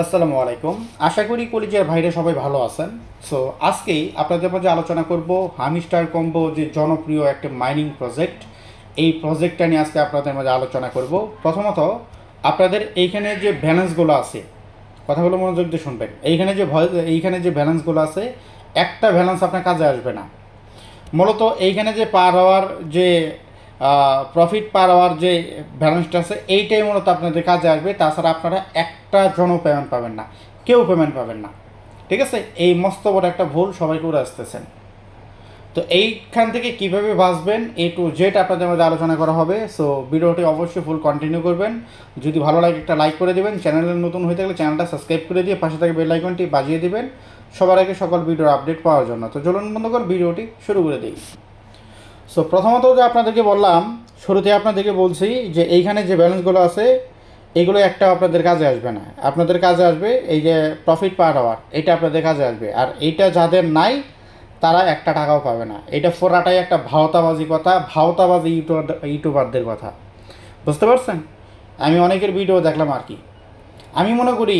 আসসালামু আলাইকুম। আশা করি কলিজার ভাইরা সবাই ভালো আছেন। সো আজকেই আপনাদের মাঝে আলোচনা করব হামিস্টার কম্বো, যে জনপ্রিয় একটা মাইনিং প্রজেক্ট। এই প্রজেক্টটা নিয়ে আজকে আপনাদের মাঝে আলোচনা করব। প্রথমত আপনাদের এইখানে যে ব্যালেন্সগুলো আছে, কথাগুলো মনোযোগ দিয়ে শুনবেন। এইখানে যে ব্যালেন্সগুলো আছে, একটা ব্যালেন্স আপনার কাজে আসবে না। মূলত এইখানে যে পার হওয়ার যে প্রফিট পার হওয়ার যে ব্যালেন্সটা আছে, এইটাই মূলত আপনাদের কাজে আসবে। তাছাড়া আপনারা একটা জনও পেমেন্ট পাবেন না, কেউ পেমেন্ট পাবেন না। ঠিক আছে, এই মস্ত বড় একটা ভুল সবাই করে আসতেছেন। তো এইখান থেকে কীভাবে বাঁচবেন এ টু জেড আপনাদের মধ্যে আলোচনা করা হবে। সো ভিডিওটি অবশ্যই ফুল কন্টিনিউ করবেন। যদি ভালো লাগে একটা লাইক করে দেবেন, চ্যানেলে নতুন হয়ে থাকলে চ্যানেলটা সাবস্ক্রাইব করে দিয়ে পাশে থেকে বেল আইকনটি বাজিয়ে দেবেন সবার আগে সকল ভিডিওর আপডেট পাওয়ার জন্য। তো চলুন বন্ধু করে ভিডিওটি শুরু করে দিই। সো প্রথমত যে আপনাদেরকে বললাম, শুরুতে আপনাদেরকে বলছি যে এইখানে যে ব্যালেন্সগুলো আছে এইগুলো একটা আপনাদের কাজে আসবে না। আপনাদের কাজে আসবে এই যে প্রফিট পার আওয়ার, এটা আপনাদের কাজে আসবে। আর এইটা যাদের নাই তারা একটা টাকাও পাবে না। এটা ফোরাটাই একটা ভাওতাবাজি কথা, ভাওতাবাজি ইউটিউবারদের কথা। বুঝতে পারছেন? আমি অনেকের ভিডিও দেখলাম আর কি। আমি মনে করি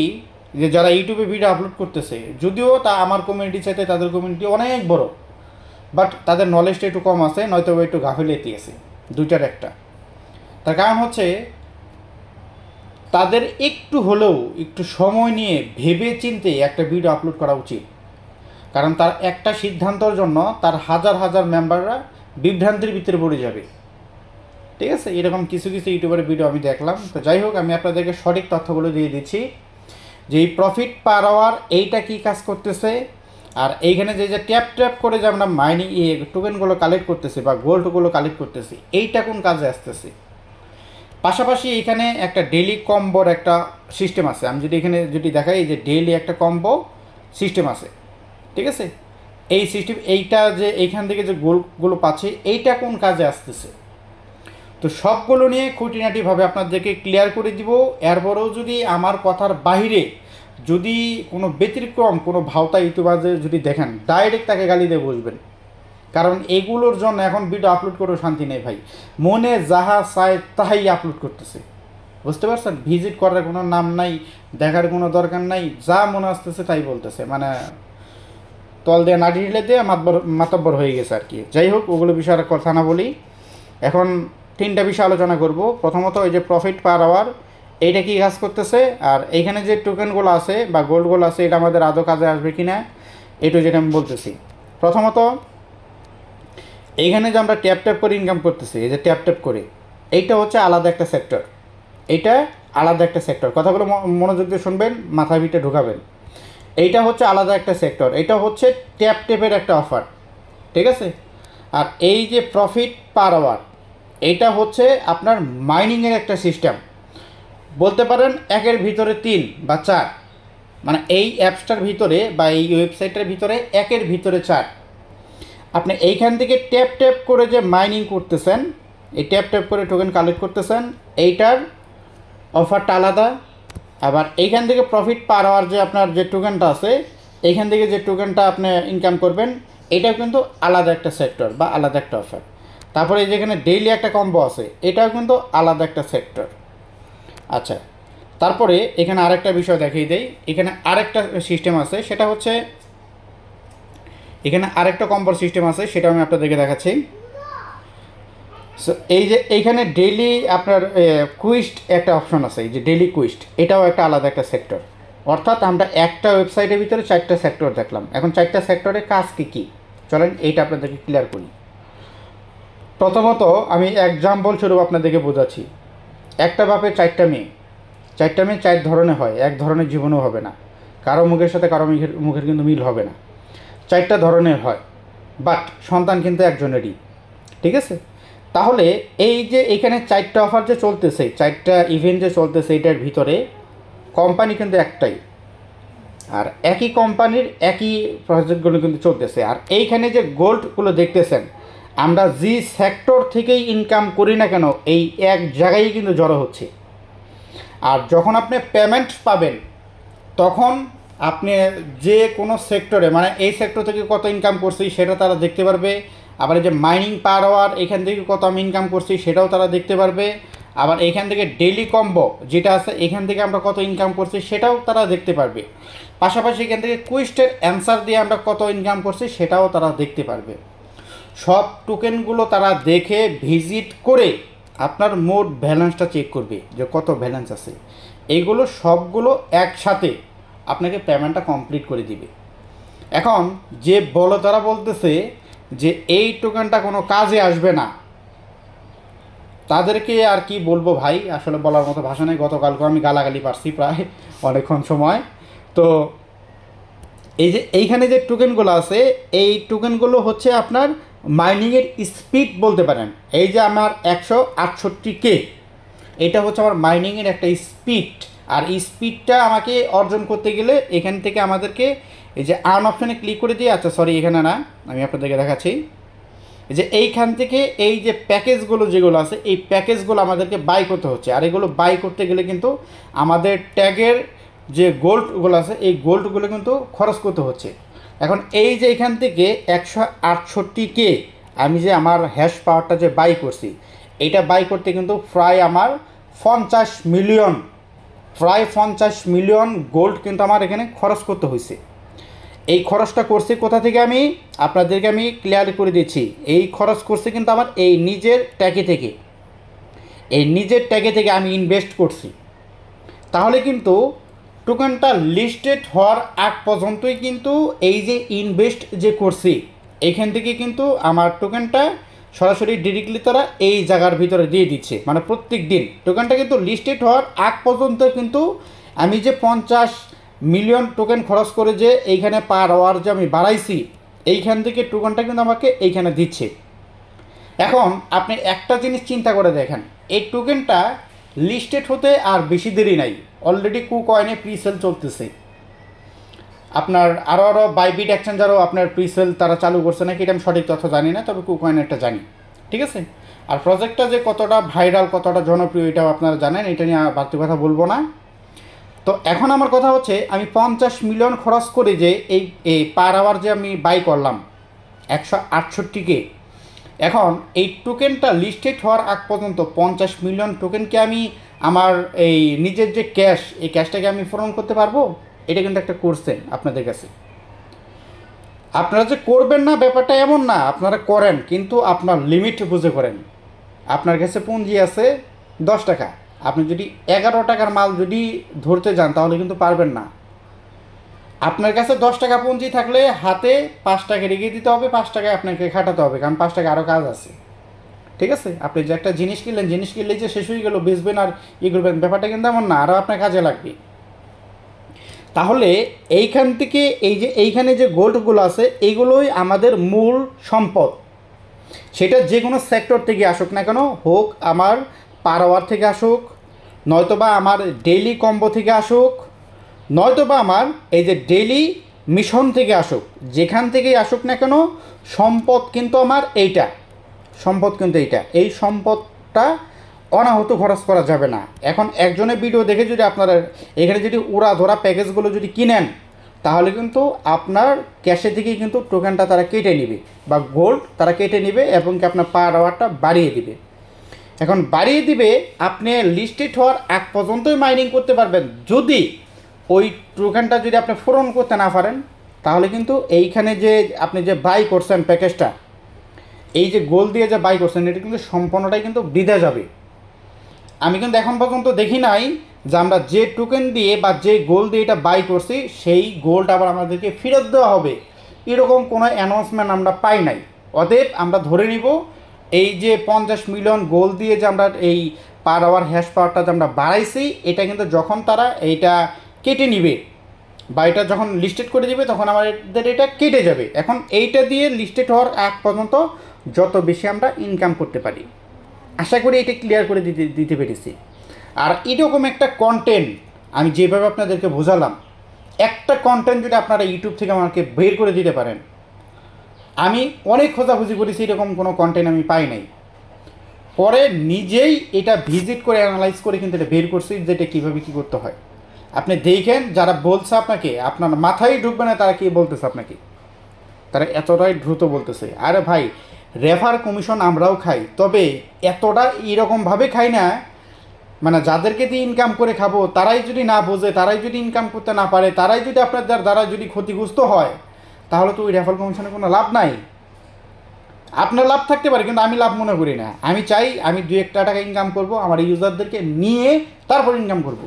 যে যারা ইউটিউবে ভিডিও আপলোড করতেছে, যদিও তা আমার কমিউনিটি চাইতে তাদের কমিউনিটি অনেক বড়, বাট তাদের নলেজটা একটু কম আছে, নয়তো একটু গাফিলতি আছে, দুইটার একটা। তার কারণ হচ্ছে তাদের একটু হলেও একটু সময় নিয়ে ভেবে চিন্তে একটা ভিডিও আপলোড করা উচিত। কারণ তার একটা সিদ্ধান্তর জন্য তার হাজার হাজার মেম্বাররা বিভ্রান্তির ভিতরে পড়ে যাবে। ঠিক আছে, এরকম কিছু কিছু ইউটিউবের ভিডিও আমি দেখলাম। তো যাই হোক, আমি আপনাদেরকে সঠিক তথ্যগুলো দিয়ে দিচ্ছি যে এই প্রফিট পার আওয়ার এইটা কী কাজ করতেছে। আর এইখানে যে যে ট্যাপ ট্যাপ করে যে আমরা মাইনিং টোকেনগুলো কালেক্ট করতেছি বা গোল্ডগুলো কালেক্ট করতেছি, এইটা কোন কাজে আসতেছে। পাশাপাশি এখানে একটা ডেইলি কম্বোর একটা সিস্টেম আছে। আমি যদি এখানে দেখাই যে ডেইলি একটা কম্বো সিস্টেম আছে। ঠিক আছে, এই সিস্টেম এইটা যে এইখান থেকে যে গোলগুলো পাচ্ছে এইটা কোন কাজে আসতেছে, তো সবগুলো নিয়ে খুঁটিনাটিভাবে আপনাদেরকে ক্লিয়ার করে দিব। এরপরেও যদি আমার কথার বাইরে যদি কোনো ব্যতিক্রম কোনো ভাওতা ইউটিউবারদের যদি দেখেন, ডাইরেক্ট তাকে গালি দিয়ে বসবেন। কারণ এগুলোর জন্য এখন ভিডিও আপলোড করেও শান্তি নেই ভাই। মনে যাহা চায় তাহাই আপলোড করতেছে। বুঝতে পারছেন? ভিজিট করার কোনো নাম নাই, দেখার কোনো দরকার নাই, যা মনে আসতেছে তাই বলতেছে। মানে তল দিয়ে নাড়ি ঢিলে দিয়ে মাতব্বর হয়ে গেছে আর কি। যাই হোক, ওগুলো বিষয়ে আর কথা না বলি। এখন তিনটা বিষয় আলোচনা করব। প্রথমত এই যে প্রফিট পার আওয়ার, এইটা কী কাজ করতেছে, আর এইখানে যে টোকেনগুলো আছে বা গোল্ডগুলো আছে এটা আমাদের আদৌ কাজে আসবে কি না, এটু যেটা আমি বলতেছি। প্রথমত এইখানে যে আমরা ট্যাপ ট্যাপ করে ইনকাম করতেছি, এই যে ট্যাপ ট্যাপ করে, এইটা হচ্ছে আলাদা একটা সেক্টর। এইটা আলাদা একটা সেক্টর। কথাগুলো মনোযোগ দিয়ে শুনবেন, মাথার ভিতরে ঢোকাবেন। এইটা হচ্ছে আলাদা একটা সেক্টর। এটা হচ্ছে ট্যাপ ট্যাপের একটা অফার। ঠিক আছে, আর এই যে প্রফিট পার আওয়ার, এইটা হচ্ছে আপনার মাইনিংয়ের একটা সিস্টেম। বলতে পারেন একের ভিতরে তিন বা চার, মানে এই অ্যাপসটার ভিতরে বা এই ওয়েবসাইটের ভিতরে একের ভিতরে চার। আপনি এইখান থেকে ট্যাপ ট্যাপ করে যে মাইনিং করতেছেন, এই ট্যাপ ট্যাপ করে টোকেন কালেক্ট করতেছেন, এইটার অফারটা আলাদা। আবার এইখান থেকে প্রফিট পার হওয়ার যে আপনার যে টোকেনটা আছে, এইখান থেকে যে টোকেনটা আপনি ইনকাম করবেন, এটাও কিন্তু আলাদা একটা সেক্টর বা আলাদা একটা অফার। তারপরে এই যেখানে ডেইলি একটা কম্বো আছে, এটাও কিন্তু আলাদা একটা সেক্টর। আচ্ছা, তারপরে এখানে আরেকটা বিষয় দেখিয়ে দেই। এখানে আরেকটা সিস্টেম আছে, সেটা হচ্ছে এখানে আরেকটা কম্বোর সিস্টেম আছে, সেটা আমি আপনাদেরকে দেখাচ্ছি। সো এই যে এইখানে ডেইলি আপনার কুইস্ট একটা অপশন আছে, এই যে ডেইলি কুইস্ট, এটাও একটা আলাদা একটা সেক্টর। অর্থাৎ আমরা একটা ওয়েবসাইটের ভিতরে চারটা সেক্টর দেখলাম। এখন চারটা সেক্টরের কাজ কী কী, চলেন এইটা আপনাদেরকে ক্লিয়ার করি। প্রথমত আমি এক্সাম্পল স্বরূপ আপনাদেরকে বোঝাচ্ছি। একটা বাপের চারটা মেয়ে, চারটা মেয়ে চার ধরনের হয়, এক ধরনের জীবনও হবে না। কারো মুখের সাথে কারো মুখের কিন্তু মিল হবে না। চারটা ধরনের হয়, বাট সন্তান কিন্তু একজনেরই। ঠিক আছে, তাহলে এই যে এখানে চারটা অফার যে চলতেছে, চারটা ইভেন্ট যে চলতেছে, এটার ভিতরে কোম্পানি কিন্তু একটাই, আর একই কোম্পানির একই প্রজেক্টগুলো কিন্তু চলতেছে। আর এইখানে যে গোল্ডগুলো দেখতেছেন, আমরা যে সেক্টর থেকেই ইনকাম করি না কেন, এই এক জায়গায় কিন্তু জড়ো হচ্ছে। আর যখন আপনি পেমেন্ট পাবেন, তখন আপনি যে কোনো সেক্টরে, মানে এই সেক্টর থেকে কত ইনকাম করছি সেটা তারা দেখতে পারবে। আবার এই যে মাইনিং পার আওয়ার, এখান থেকে কত আমি ইনকাম করছি সেটাও তারা দেখতে পারবে। আবার এখান থেকে ডেইলি কম্বো যেটা আছে এখান থেকে আমরা কত ইনকাম করছি সেটাও তারা দেখতে পারবে। পাশাপাশি এখান থেকে কুইস্টের অ্যান্সার দিয়ে আমরা কত ইনকাম করছি সেটাও তারা দেখতে পারবে। সব টোকেনগুলো তারা দেখে ভিজিট করে আপনার মোট ব্যালেন্সটা চেক করবে যে কত ব্যালেন্স আছে। এইগুলো সবগুলো একসাথে আপনাকে পেমেন্টটা কমপ্লিট করে দিবে। এখন যে বলো তারা বলতেছে যে এই টোকেনটা কোনো কাজে আসবে না, তাদেরকে আর কি বলবো ভাই, আসলে বলার মতো ভাষা নেই। গতকালকে আমি গালাগালি পারছি প্রায় অনেকক্ষণ সময়। তো এই যে এইখানে যে টোকেনগুলো আছে এই টোকেনগুলো হচ্ছে আপনার মাইনিংয়ের স্পিড বলতে পারেন। এই যে আমার 168K এটা হচ্ছে আমার মাইনিংয়ের একটা স্পিড। আর এই স্পিডটা আমাকে অর্জন করতে গেলে এখান থেকে আমাদেরকে এই যে আর্ন অপশানে ক্লিক করে দিয়ে, আচ্ছা সরি এখানে না, আমি আপনাদেরকে দেখাচ্ছি যে এইখান থেকে এই যে প্যাকেজগুলো যেগুলো আছে এই প্যাকেজগুলো আমাদেরকে বাই করতে হচ্ছে। আর এগুলো বাই করতে গেলে কিন্তু আমাদের ট্যাগের যে গোল্ডগুলো আছে এই গোল্ডগুলো কিন্তু খরচ করতে হচ্ছে। এখন এই যে এখান থেকে 168K আমি যে আমার হ্যাশ পাওয়ারটা যে বাই করছি এটা বাই করতে কিন্তু প্রায় আমার 50 মিলিয়ন গোল্ড কিন্তু আমার এখানে খরচ করতে হয়েছে। এই খরচটা করছি কোথা থেকে আমি আপনাদেরকে আমি ক্লিয়ার করে দিচ্ছি। এই খরচ করছি কিন্তু আমার এই নিজের ট্যাগে থেকে, এই নিজের ট্যাগে থেকে আমি ইনভেস্ট করছি। তাহলে কিন্তু টোকেনটা লিস্টেড হওয়ার আগ পর্যন্তই কিন্তু এই যে ইনভেস্ট যে করছি এইখান থেকে কিন্তু আমার টোকেনটা সরাসরি ডিরেক্টলি তারা এই জায়গার ভিতরে দিয়ে দিচ্ছে। মানে প্রত্যেক দিন টোকেনটা কিন্তু লিস্টেড হওয়ার আগ পর্যন্ত কিন্তু আমি যে 50 মিলিয়ন টোকেন খরচ করে যে এইখানে পার আওয়ার যে আমি বাড়াইছি এইখান থেকে টোকেনটা কিন্তু আমাকে এইখানে দিচ্ছে। এখন আপনি একটা জিনিস চিন্তা করে দেখেন, এই টোকেনটা লিস্টেড হতে আর বেশি দেরি নাই। অলরেডি কুকয়েনে প্রিসেল চলতেছে। আপনার আরও বাইবিট এক্সচেঞ্জারও আপনার প্রিসেল তারা চালু করছে নাকি এটা আমি সঠিক তথ্য জানি না, তবে কুকয়েনেরটা জানি। ঠিক আছে। আর প্রজেক্টটা যে কতটা ভাইরাল কতটা জনপ্রিয় এটাও আপনারা জানেন, এটা নিয়ে বাড়তি কথা বলবো না। তো এখন আমার কথা হচ্ছে আমি 50 মিলিয়ন খরচ করে যে এই পার আওয়ার যে আমি বাই করলাম 168K, এখন এই টোকেনটা লিস্টেড হওয়ার আগ পর্যন্ত 50 মিলিয়ন টোকেনকে আমি আমার এই নিজের যে ক্যাশ এই ক্যাশটাকে আমি পূরণ করতে পারবো? এটা কিন্তু একটা কোশ্চেন আপনাদের কাছে। আপনারা যে করবেন না ব্যাপারটা এমন না, আপনারা করেন কিন্তু আপনার লিমিট বুঝে করেন। আপনার কাছে পুঁজি আছে 10 টাকা, আপনি যদি 11 টাকার মাল যদি ধরতে যান তাহলে কিন্তু পারবেন না। আপনার কাছে 10 টাকা পুঁজি থাকলে হাতে 5 টাকা রেখে দিতে হবে, 5 টাকায় আপনাকে খাটাতে হবে, কারণ 5 টাকা আরও কাজ আছে। ঠিক আছে। আপনি যে একটা জিনিস কিনলেন, জিনিস কিনলে যে শেষ হয়ে গেল বেচবেন আর ই করবেন ব্যাপারটা কিন্তু এমন না, আরও আপনার কাজে লাগবে। তাহলে এইখান থেকে এই যে এইখানে যে গোল্ডগুলো আছে এইগুলোই আমাদের মূল সম্পদ। সেটা যে কোনো সেক্টর থেকে আসুক না কেন, হোক আমার পার আওয়ার থেকে আসুক, নয়তোবা আমার ডেইলি কম্বো থেকে আসুক, নয়তোবা আমার এই যে ডেইলি মিশন থেকে আসুক, যেখান থেকেই আসুক না কেন সম্পদ কিন্তু আমার এইটা, সম্পদ কিন্তু এইটা। এই সম্পদটা অনাহত খরচ করা যাবে না। এখন একজনের ভিডিও দেখে যদি আপনারা এখানে যদি উড়া ধরা প্যাকেজগুলো যদি কিনেন তাহলে কিন্তু আপনার ক্যাশে থেকেই কিন্তু টোকেনটা তারা কেটে নেবে বা গোল্ড তারা কেটে নেবে এবং কি আপনার পার আওয়ারটা বাড়িয়ে দিবে। এখন বাড়িয়ে দিবে, আপনি লিস্টেড হওয়ার আগ পর্যন্তই মাইনিং করতে পারবেন। যদি ওই টোকেনটা যদি আপনি পূরণ করতে না পারেন তাহলে কিন্তু এইখানে যে আপনি যে বাই করছেন প্যাকেজটা, এই যে গোল্ড দিয়ে যে বাই করছেন এটা কিন্তু সম্পূর্ণটাই কিন্তু বৃথা যাবে। আমি কিন্তু এখন পর্যন্ত দেখি নাই যে আমরা যে টোকেন দিয়ে বা যে গোল্ড দিয়ে এটা বাই করছি সেই গোল্ড আবার আমাদেরকে ফেরত দেওয়া হবে, এরকম কোনো অ্যানাউন্সমেন্ট আমরা পাই নাই। অতএব আমরা ধরে নিব এই যে 50 মিলিয়ন গোল্ড দিয়ে যে আমরা এই পার আওয়ার হ্যাশ পাওয়ারটা যে আমরা বাড়াইছি এটা কিন্তু যখন তারা এইটা কেটে নিবে বা এটা যখন লিস্টেড করে দিবে তখন আমাদের এটা কেটে যাবে। এখন এইটা দিয়ে লিস্টেড হওয়ার আগ পর্যন্ত যত বেশি আমরা ইনকাম করতে পারি, আশা করি এটা ক্লিয়ার করে দিতে পেরেছি। আর এরকম একটা কন্টেন্ট আমি যেভাবে আপনাদেরকে বোঝালাম, একটা কন্টেন্ট যদি আপনারা ইউটিউব থেকে আমাকে বের করে দিতে পারেন, আমি অনেক খোঁজাখুঁজি করেছি এরকম কোনো কন্টেন্ট আমি পাই নাই। পরে নিজেই এটা ভিজিট করে অ্যানালাইজ করে কিন্তু এটা বের করছি যে এটা কীভাবে কী করতে হয়। আপনি দেখেন যারা বলছে আপনাকে, আপনার মাথায় ঢুকবে না তারা কী বলতেছে আপনাকে, তারা এতটাই দ্রুত বলতেছে। আরে ভাই রেফার কমিশন আমরাও খাই, তবে এতটা এরকমভাবে খাই না মানে যাদেরকে দিয়ে ইনকাম করে খাবো তারাই যদি না বোঝে, তারাই যদি ইনকাম করতে না পারে, তারাই যদি আপনাদের দ্বারা যদি ক্ষতিগ্রস্ত হয়, তাহলে তো ওই রেফারেল কমিশনের কোনো লাভ নাই। আপনার লাভ থাকতে পারে, কিন্তু আমি লাভ মনে করি না। আমি চাই আমি 2-1 টাকা ইনকাম করব, আমার ইউজারদেরকে নিয়ে তারপর ইনকাম করব।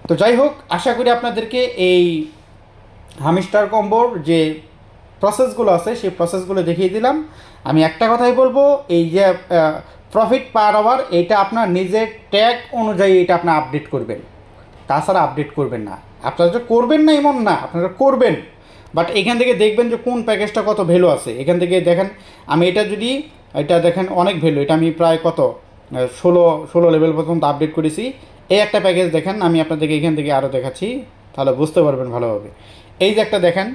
তো যাই হোক, আশা করি আপনাদেরকে এই হামিস্টার কম্বোর যে প্রসেসগুলো আছে সেই প্রসেসগুলো দেখিয়ে দিলাম। আমি একটা কথাই বলবো, এই যে প্রফিট পার আওয়ার, এটা আপনার নিজের ট্যাগ অনুযায়ী এটা আপনি আপডেট করবেন, তাছাড়া আপডেট করবেন না। আপনারা যে করবেন না এমন না, আপনারা করবেন, বাট এখান থেকে দেখবেন যে কোন প্যাকেজটা কত ভ্যালু আছে। এখান থেকে দেখেন, আমি এটা দেখেন অনেক ভ্যালু, এটা আমি প্রায় কত 16 লেভেল পর্যন্ত আপডেট করেছি। এই একটা প্যাকেজ দেখেন, আমি আপনাদেরকে এখান থেকে আরও দেখাচ্ছি, তাহলে বুঝতে পারবেন ভালোভাবে। এই যে একটা দেখেন,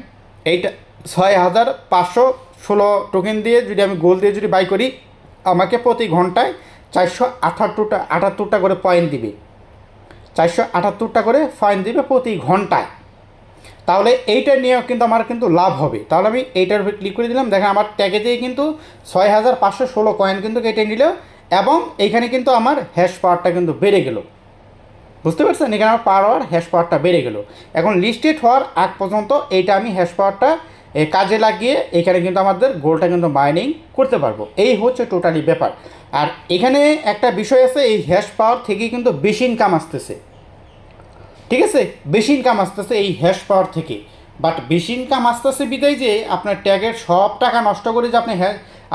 এইটা 6516 টোকেন দিয়ে যদি আমি গোল দিয়ে যদি বাই করি, আমাকে প্রতি ঘন্টায় 478টা করে পয়েন্ট দিবে, 478টা করে পয়েন্ট দিবে প্রতি ঘন্টায়। তাহলে এইটা নিয়েও কিন্তু আমার কিন্তু লাভ হবে। তাহলে আমি এইটার উপর ক্লিক করে দিলাম, দেখেন আমার ট্যাগেতেই কিন্তু 6516 কয়েন কিন্তু কেটে নিল, এবং এইখানে কিন্তু আমার হ্যাশ পাওয়ারটা কিন্তু বেড়ে গেল। বুঝতে পারছেন, এখানে আমার পাওয়ার হ্যাশ পাওয়ারটা বেড়ে গেল। এখন লিস্টেড হওয়ার আগ পর্যন্ত এইটা আমি হ্যাশ পাওয়ারটা কাজে লাগিয়ে এখানে কিন্তু আমাদের গোলটা কিন্তু মাইনিং করতে পারবো। এই হচ্ছে টোটালি ব্যাপার। আর এখানে একটা বিষয় আছে, এই হ্যাশ পাওয়ার থেকে কিন্তু বেশি ইনকাম আসতেছে, ঠিক আছে, বেশি ইনকাম আসতেছে এই হ্যাশ পাওয়ার থেকে। বাট বেশি ইনকাম আসতেছে বিদায় যে আপনার ট্যাগের সব টাকা নষ্ট করে যে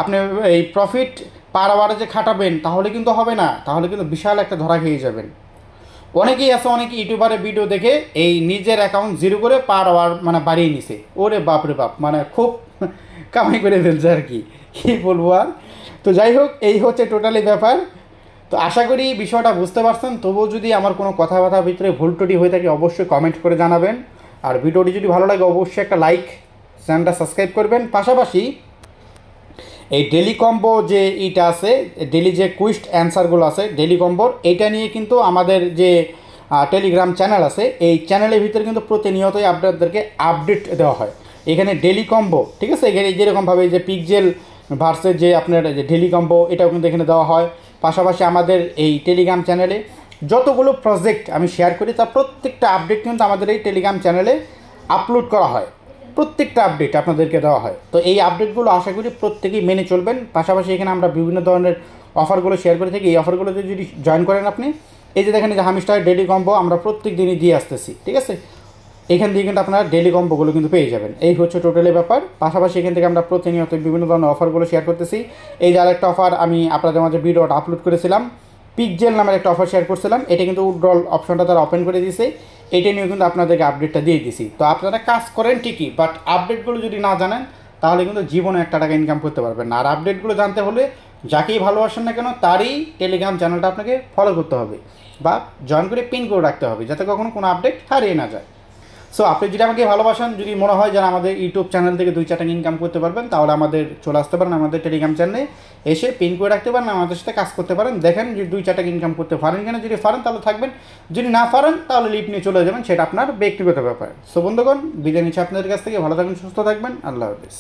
আপনি এই প্রফিট পার আওয়ারে যে খাটাবেন, তাহলে কিন্তু হবে না, তাহলে কিন্তু বিশাল একটা ধরা খেয়ে যাবেন। অনেকেই আছে, অনেকে ইউটিউবারে ভিডিও দেখে এই নিজের অ্যাকাউন্ট জিরো করে পার আওয়ার মানে বাড়িয়ে নিছে, ওরে বাপরে বাপ, মানে খুব কামাই করে ফেলছে আর কি, কী বলবো আর। তো যাই হোক, এই হচ্ছে টোটালি ব্যাপার। তো আশা করি বিষয়টা বুঝতে পারছেন। তবুও যদি আমার কোনো কথাবার্তার ভিতরে ভুল ত্রুটি হয়ে থাকে অবশ্যই কমেন্ট করে জানাবেন। আর ভিডিওটি যদি ভালো লাগে অবশ্যই একটা লাইক, চ্যানেলটা সাবস্ক্রাইব করবেন। পাশাপাশি এই ডেলি কম্বো যে ইটা আছে, ডেলি যে কুইস্ট অ্যান্সারগুলো আছে ডেলি কম্বোর, এইটা নিয়ে কিন্তু আমাদের যে টেলিগ্রাম চ্যানেল আছে, এই চ্যানেলের ভিতরে কিন্তু প্রতিনিয়তই আপনাদেরকে আপডেট দেওয়া হয়। এখানে ডেলি কম্বো, ঠিক আছে, এখানে যেরকমভাবে যে পিকজেল ভার্সের যে আপনার যে ডেলি কম্বো, এটাও কিন্তু এখানে দেওয়া হয়। পাশাপাশি আমাদের এই টেলিগ্রাম চ্যানেলে যতগুলো প্রজেক্ট আমি শেয়ার করি তার প্রত্যেকটা আপডেট কিন্তু আমাদের এই টেলিগ্রাম চ্যানেলে আপলোড করা হয়, প্রত্যেকটা আপডেট আপনাদেরকে দেওয়া হয়। তো এই আপডেটগুলো আশা করি প্রত্যেকেই মেনে চলবেন। পাশাপাশি এখানে আমরা বিভিন্ন ধরনের অফারগুলো শেয়ার করে থাকি, এই অফারগুলোতে যদি জয়েন করেন আপনি, এই যে দেখেন যে হামিস্টার ডেলি কম্বো আমরা প্রত্যেক দিনই দিয়ে আসতেছি, ঠিক আছে, এখান থেকে কিন্তু আপনারা ডেলি কম্বোগুলো কিন্তু পেয়ে যাবেন। এই হচ্ছে টোটালি ব্যাপার। পাশাপাশি এখান থেকে আমরা প্রতিনিয়ত বিভিন্ন ধরনের অফারগুলো শেয়ার করতেছি। এই যে আরেকটা অফার আমি আপনাদের মাঝে ভিডিওটা আপলোড করেছিলাম, পিকজেল নামের একটা অফার শেয়ার করছিলাম, এটা কিন্তু উইথড্রল অপশনটা তারা ওপেন করে দিয়েছে, এটা নিয়েও কিন্তু আপনাদেরকে আপডেটটা দিয়ে দিছি। তো আপনারা কাজ করেন ঠিকই, বাট আপডেটগুলো যদি না জানেন তাহলে কিন্তু জীবনে 1 টাকা ইনকাম করতে পারবেন না। আর আপডেটগুলো জানতে হলে যাকেই ভালোবাসেন না কেন তারই টেলিগ্রাম চ্যানেলটা আপনাকে ফলো করতে হবে বা জয়েন করে পিন করে রাখতে হবে, যাতে কখনো কোনো আপডেট হারিয়ে না যায়। সো আপনি যদি আমাকে ভালোবাসেন, যদি মনে হয় যেন আমাদের ইউটিউব চ্যানেল থেকে 2-4 টাকা ইনকাম করতে পারবেন, তাহলে আমাদের চলে আসতে পারেন, আমাদের টেলিগ্রাম চ্যানেলে এসে পিন করে রাখতে পারেন, আমাদের সাথে কাজ করতে পারেন। দেখেন যদি 2-4 টাকা ইনকাম করতে পারেন কিনা, যদি পারেন তাহলে থাকবেন, যদি না পারেন তাহলে লিভ নিয়ে চলে যাবেন, সেটা আপনার ব্যক্তিগত ব্যাপার। সো বন্ধুগণ, বিদায় নিচ্ছি আপনাদের কাছ থেকে, ভালো থাকবেন, সুস্থ থাকবেন, আল্লাহ হাফেজ।